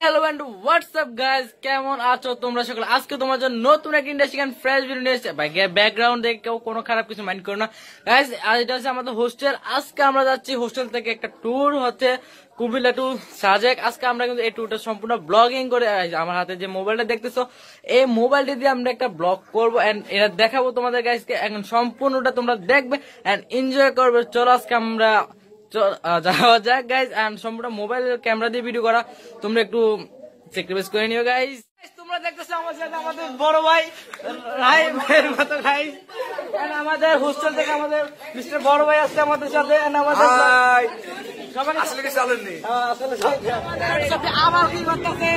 Hello and WhatsApp guys, কেমন আছো তোমরা সকলে? আজকে তোমার জন্য নতুন একটা ইন্ডাস্ট্রিয়ান ফ্রেশ ভিডিও নিয়ে এসেছে। ভাই ব্যাকগ্রাউন্ড দেখে কেউ কোনো খারাপ কিছু মাইন্ড করো না গাইস। এটা হচ্ছে আমাদের হোস্টেল। আজকে আমরা যাচ্ছি হোস্টেল থেকে একটা ট্যুর হচ্ছে কুমিল্লা টু সাজেক। আজকে আমরা কিন্তু এই ট্যুরটা সম্পূর্ণ ব্লগিং করে, আমার হাতে যে মোবাইলটা দেখতেছো এই মোবাইলটা দিয়ে আমরা একটা ব্লগ করবো এন্ড এটা দেখাবো তোমাদের গাইসকে। এখন সম্পূর্ণটা তোমরা দেখবে এন্ড এনজয় করবে। চলো আজকে আমরা যাওয়া যাক গাইজ। এন্ড সম্পূর্ণ মোবাইল ক্যামেরা দিয়ে ভিডিও করা, তোমরা একটু স্যাক্রিফাইস করে নিও গাইজ। তোমরা দেখতেছো আমার সাথে আমাদের বড় ভাই রাহিমের মতো গাইজ। এন্ড আমাদের হোস্টেল থেকে আমাদের মিস্টার বড় ভাই আসছে আমাদের সাথে। এন্ড আমাদের সবাই আসলে কি চলেননি, আসলে সব আমার কি করতেছে।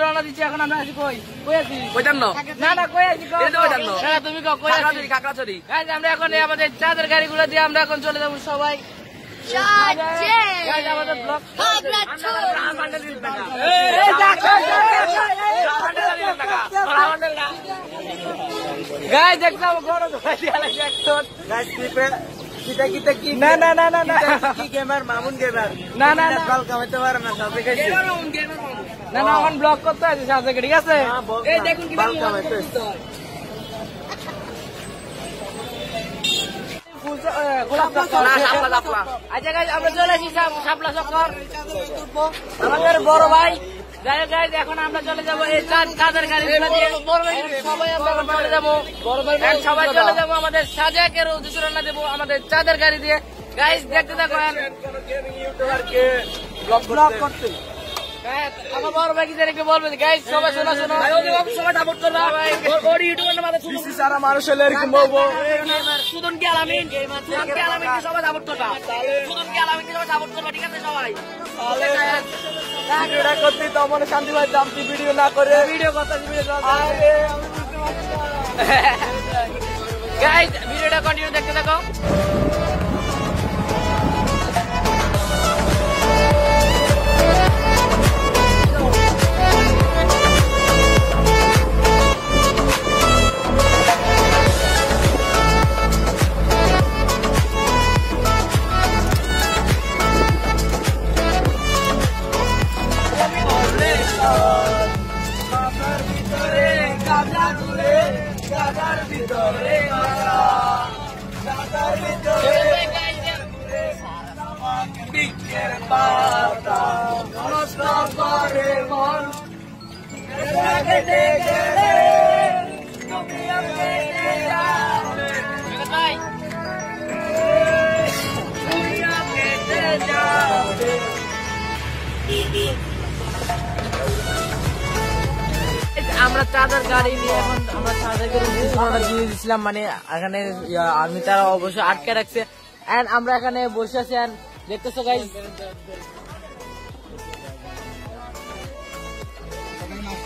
রওনা দিচ্ছি। এখন আমরা আছি কই আছি না না কই আছি তুমি কাকড়াছড়ি। আমরা এখন আমাদের চাঁদের গাড়িগুলো দিয়ে আমরা এখন চলে যাবো সবাই আমাদের ব্লগ। গাই দেখলাম না না না না না কি গেমার মামুন গেমার না না না কাল কামাইতে পারে না সাথে খাইছি না না এখন ব্লগ করতে আছে সাথে, ঠিক আছে? এই দেখুন কি কাল কামাইতে আচ্ছা গাইস, আমরা চলে আসি শাপলা চক্কর। আমাদের বড় ভাই যাই গাইস, এখন আমরা চলে যাবো এই চাঁদের গাড়ি সবাই আমরা চলে যাবো সবাই চলে যাবো আমাদের সাজেকের উদ্দেশ্যে রান্না দেবো আমাদের চাঁদের গাড়ি দিয়ে। গাইস দেখতে থাকেন ব্লগ করতে। আমার বড় ভাই কি জানি বলবেন গাইস, সবাই শোনা শোনা সবাই সাপোর্ট করবা। ওর ইউটিউবের মাঝে শুনুন সারা মানুষ হলে এরকম বলবো সুদন কি আলামিন সবাই সাপোর্ট করবা। সুদন কি আলামিন সবাই সাপোর্ট করবা, ঠিক আছে? সবাই ভিডিওটা করতে তো মনে শান্তি ভাই দামটি ভিডিও না করে ভিডিও কথা গাইস ভিডিওটা কন্টিনিউ দেখতে থাকো। আমরা চাঁদের গাড়ি নিয়ে এখন আমরা চাঁদের দিয়ে দিচ্ছিলাম, মানে এখানে আর্মি তারা অবশ্যই আটকে রাখছে। এন্ড আমরা এখানে বসে আছি এন্ড দেখতেছো গাইস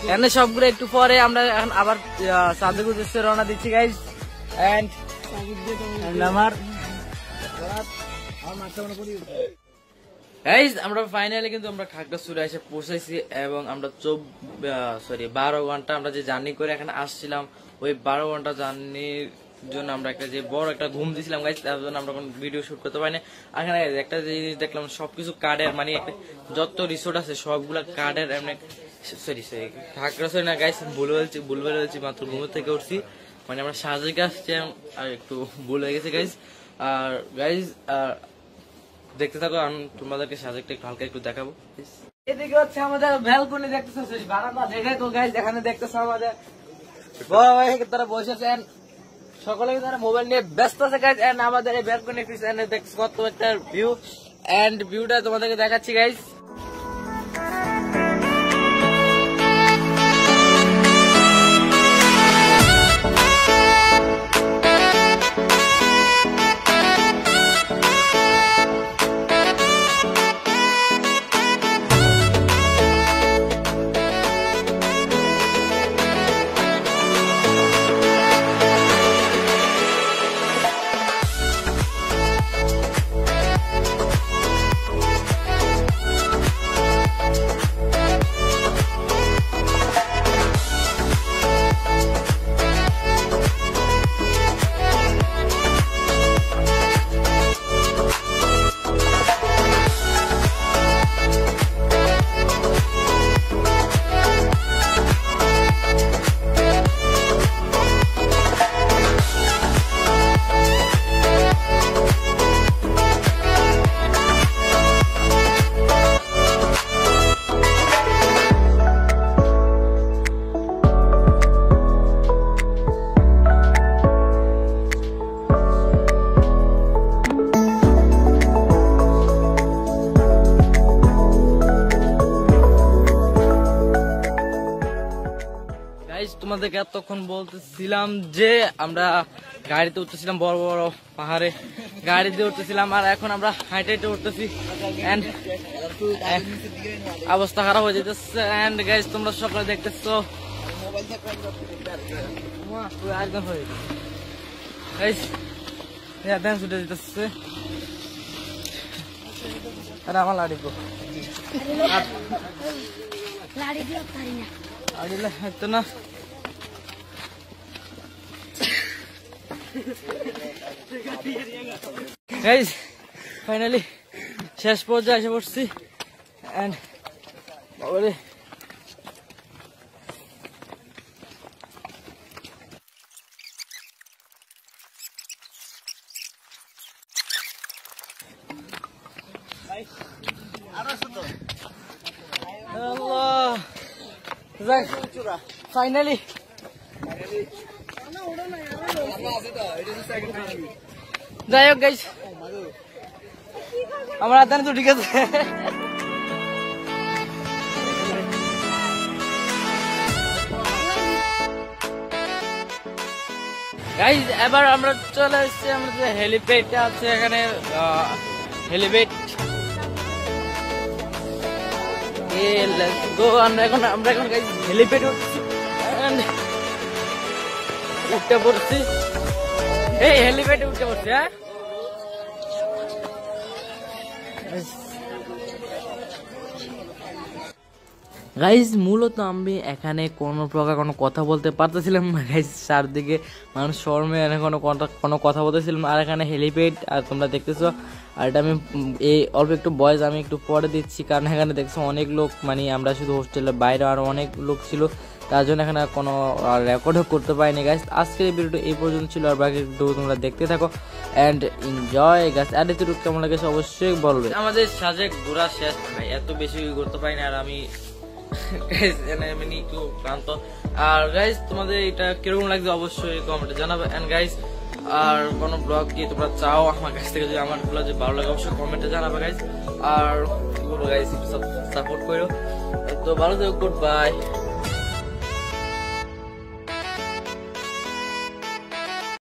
এখানে সবগুলো একটু পরে আমরা এখন আবার চাঁদের উদ্দেশ্যে রওনা দিচ্ছি গাইস। এন্ড আমরা ফাইনালি কিন্তু আমরা খাগড়াছড়ি এসে পৌঁছাইছি এবং আমরা 12 ঘন্টা আমরা যে জার্নি করে এখানে আসছিলাম, ওই 12 ঘন্টা জার্নির জন্য আমরা একটা যে বড় একটা ঘুম দিয়েছিলাম গাইস, তার জন্য আমরা কোনো ভিডিও শুট করতে পারিনি। এখানে একটা জিনিস দেখলাম সবকিছু কার্ডের, মানে যত রিসোর্ট আছে সবগুলা কার্ডের। এমনি সরি খাগড়াছড়ি না গাইস, ভুল বলছি মাত্র ঘুম থেকে উঠছি, মানে আমরা সাজেক আসছি আর একটু ভুল হয়ে গেছে গাইস। আর গাইস দেখতে থাকো, আমি তোমাদেরকে সাজেকটা একটু হালকা একটু দেখাবো। এদিকে হচ্ছে আমাদের ব্যালকনি দেখতেছো, বারান্দা দেখো গাইস, এখানে দেখতেছো আমাদের বড় ভাই তারা বসেছেন, সকলে তারা মোবাইল নিয়ে ব্যস্ত আছে গাইস। এন্ড আমাদের এই ব্যালকনি পিছনে দেখছো কত একটা ভিউ, এন্ড ভিউটা তোমাদেরকে দেখাচ্ছি গাইস। তোমাদেরকে এতক্ষণ বলতেছিলাম যে আমরা গাড়িতে উঠতেছিলাম, বড় বড় পাহাড়ে গাড়িতে উঠতেছিলাম, আর এখন আমরা হাইটে হাইটে উঠতেছি। এন্ড অবস্থা খারাপ হয়ে যেতেছে। এন্ড গাইজ তোমরা সকালে দেখতেছো একদম হয়ে গাইজ ছুটে যেতেছে। আরে আমার লাড়ি গো হয়তো না। গাইজ ফাইনালি শেষ পর্যায়ে এসে পড়ছি। এন্ড বাবারে ফাইনালি যাই হোক গাইজ আমার হাতে তো ঠিক আছে। গাইজ এবার আমরা চলে এসেছি আমাদের যে হেলিপ্যাড আছে এখানে, হেলিপ্যাড আমরা এখন গাইজ হেলিপ্যাড উঠতে পড়ছি। এই হেলিপ্যাডে উঠতে পড়ছি। হ্যাঁ গাইজ মূলত আমি এখানে কোনো প্রকার কোনো কথা বলতে পারতেছিলাম না গাইজ, চারদিকে মানুষ শর্মে কোনো কথা বলতেছিলাম। আর এখানে হেলিপ্যাড আর তোমরা দেখতেছো, আর এটা আমি এই অল্প একটু বয়স আমি একটু পরে দিচ্ছি, কারণ এখানে দেখছো অনেক লোক, মানে আমরা শুধু হোস্টেলের বাইরে আরও অনেক লোক ছিল, তার জন্য এখানে কোনো রেকর্ডও করতে পারিনি গাইজ। আজকের এই ভিডিওটা এই পর্যন্ত ছিল, আর বাকি ভিডিও তোমরা দেখতে থাকো অ্যান্ড এনজয় গাইজ। আর এতটুকু কেমন লাগেছে অবশ্যই বলবে। আমাদের সাজে ঘোরা শেষ ভাই, এত বেশি করতে পারি না, আর আমি একটু ক্লান্ত। আর গাইজ তোমাদের এটা কিরকম লাগছে অবশ্যই কমেন্টে জানাবে। এন্ড গাইজ আর কোনো ব্লগ কি তোমরা চাও আমার কাছ থেকে, যদি আমার ব্লগ যে ভালো লাগে অবশ্যই কমেন্টে জানাবে গাইজ। আর কি বলবো গাইজ, একটু সাপোর্ট করো। তো ভালো থেকো, গুড বাই।